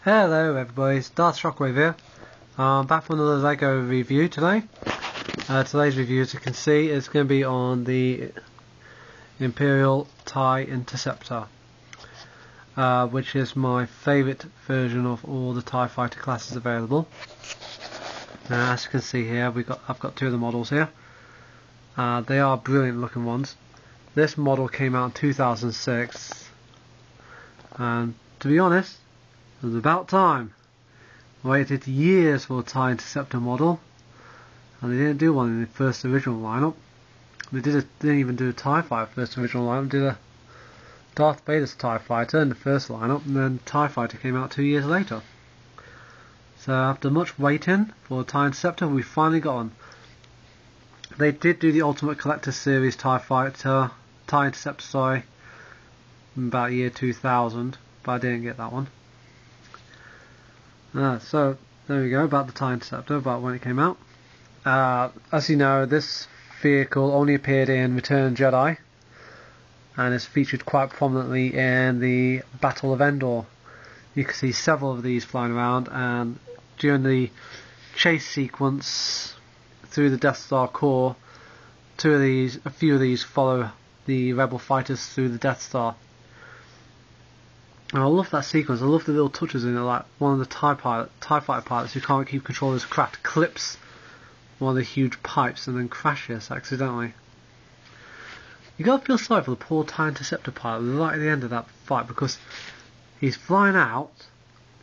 Hello everybody, it's Darth Shockwave here. Back for another LEGO review today. Today's review, as you can see, is going to be on the Imperial Tie Interceptor, which is my favourite version of all the TIE fighter classes available. As you can see here, I've got two of the models here. They are brilliant looking ones. This model came out in 2006, and to be honest, it was about time. I waited years for a TIE Interceptor model, and they didn't do one in the first original lineup. They didn't even do a TIE Fighter first original lineup. They did a Darth Vader's TIE Fighter in the first lineup, and then TIE Fighter came out 2 years later. So after much waiting for a TIE Interceptor, we finally got one. They did do the Ultimate Collector Series TIE Interceptor, in about year 2000, but I didn't get that one. So there we go, about the TIE Interceptor, about when it came out. As you know, this vehicle only appeared in Return of the Jedi, and is featured quite prominently in the Battle of Endor. You can see several of these flying around, and during the chase sequence through the Death Star core, a few of these follow the Rebel fighters through the Death Star. And I love that sequence. I love the little touches in it, like one of the TIE fighter pilots who can't keep control of his craft clips one of the huge pipes and then crashes accidentally. You gotta feel sorry for the poor TIE Interceptor pilot right at the end of that fight, because he's flying out.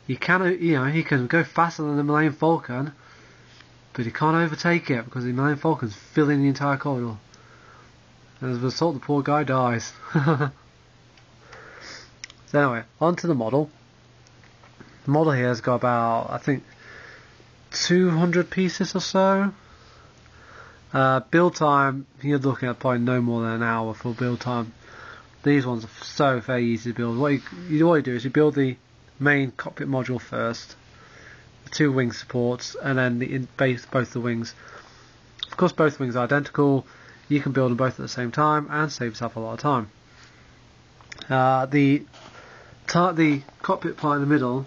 He can go faster than the Millennium Falcon, but he can't overtake it because the Millennium Falcon's filling the entire corridor. And as a result, the poor guy dies. So anyway, on to the model. The model here has got about, I think, 200 pieces or so. Build time, you're looking at probably no more than an hour for build time. These ones are so very easy to build. What you do is you build the main cockpit module first, the two wing supports, and then both the wings. Of course, both wings are identical. You can build them both at the same time and save yourself a lot of time. The cockpit part in the middle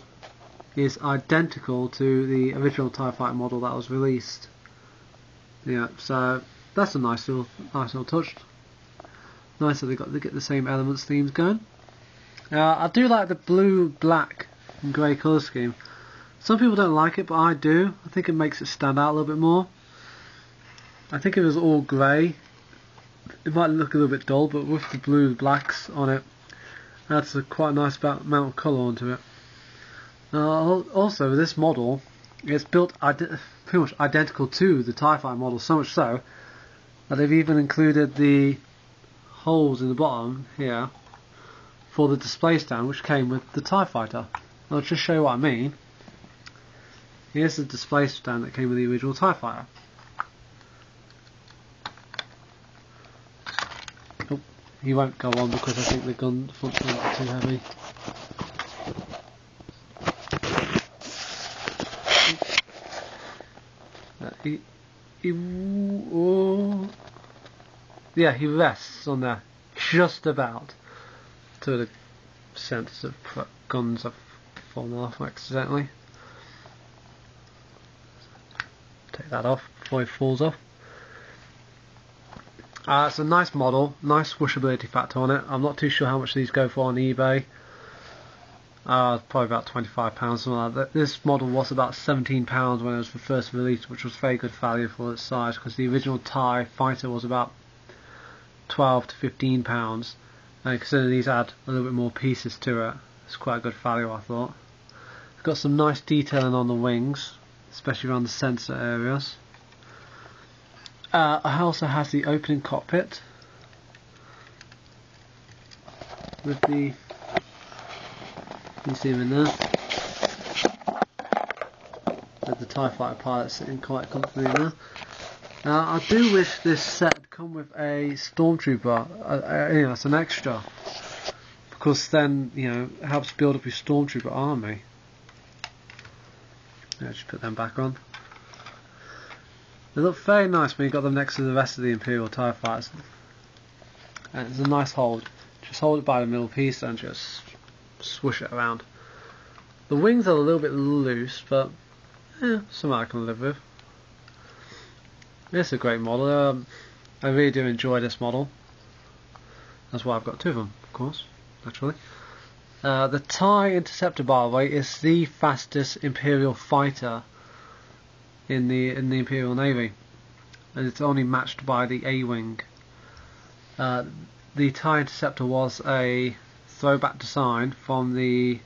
is identical to the original TIE Fighter model that was released. Yeah, so that's a nice little touch. Nice that they get the same elements themes going. I do like the blue, black, and grey colour scheme. Some people don't like it, but I do. I think it makes it stand out a little bit more. I think if it was all grey, it might look a little bit dull, but with the blue blacks on it, adds quite a nice amount of colour onto it. Also, this model is built pretty much identical to the TIE Fighter model, so much so that they've even included the holes in the bottom here for the display stand, which came with the TIE Fighter. I'll just show you what I mean. Here's the display stand that came with the original TIE Fighter. Oh, he won't go on because I think the front guns are too heavy. He rests on there just about to the sense of guns have fallen off accidentally. Take that off before he falls off. It's a nice model, nice swooshability factor on it. I'm not too sure how much these go for on eBay. Probably about £25, something like that. This model was about £17 when it was first released, which was very good value for its size, because the original TIE Fighter was about £12 to £15, and considering these add a little bit more pieces to it, it's quite a good value, I thought. It's got some nice detailing on the wings, especially around the sensor areas. It also has the opening cockpit with the, you see him in there, with the TIE Fighter pilot sitting quite comfortably in there. I do wish this set had come with a Stormtrooper, as an extra, because then it helps build up your Stormtrooper army. Just put them back on. They look very nice when you got them next to the rest of the Imperial TIE Fighters. And it's a nice hold. Just hold it by the middle piece and just swoosh it around. The wings are a little bit loose, but something I can live with. It's a great model. I really do enjoy this model. That's why I've got two of them, of course, naturally. The Tie Interceptor, by the way, is the fastest Imperial fighter in the Imperial Navy, and it's only matched by the A-wing. The Tie Interceptor was a throwback design from the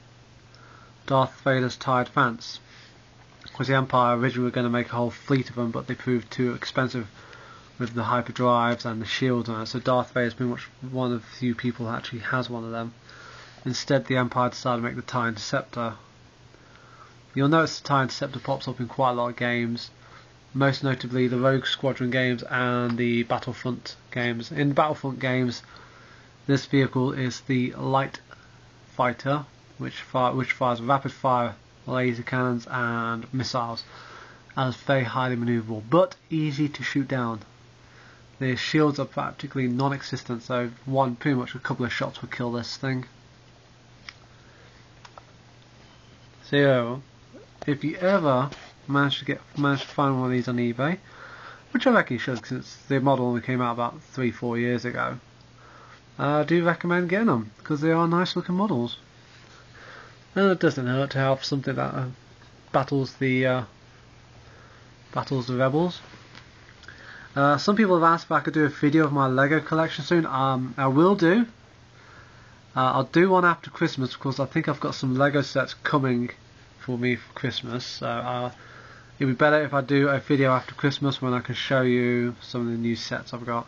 Darth Vader's TIE Advance, because the Empire originally were going to make a whole fleet of them, but they proved too expensive with the hyperdrives and the shields on it. So Darth Vader is pretty much one of the few people that actually has one of them. Instead, the Empire decided to make the Tie Interceptor. You'll notice the Tie Interceptor pops up in quite a lot of games, most notably the Rogue Squadron games and the Battlefront games. In Battlefront games, this vehicle is the light fighter, which fires rapid fire laser cannons and missiles, and is very highly manoeuvrable, but easy to shoot down. The shields are practically non-existent, so pretty much a couple of shots will kill this thing. So, if you ever manage to find one of these on eBay, which I reckon you should, since the model only came out about 3-4 years ago, I do recommend getting them, because they are nice looking models. And it doesn't hurt to have something that battles the rebels. Some people have asked if I could do a video of my Lego collection soon. I will do. I'll do one after Christmas, because I think I've got some Lego sets coming for me for Christmas. So it'd be better if I do a video after Christmas when I can show you some of the new sets I've got.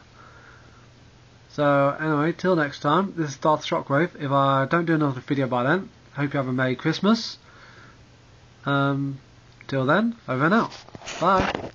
So anyway, till next time, this is Darth Shockwave. If I don't do another video by then, hope you have a Merry Christmas. Till then, over and out. Bye.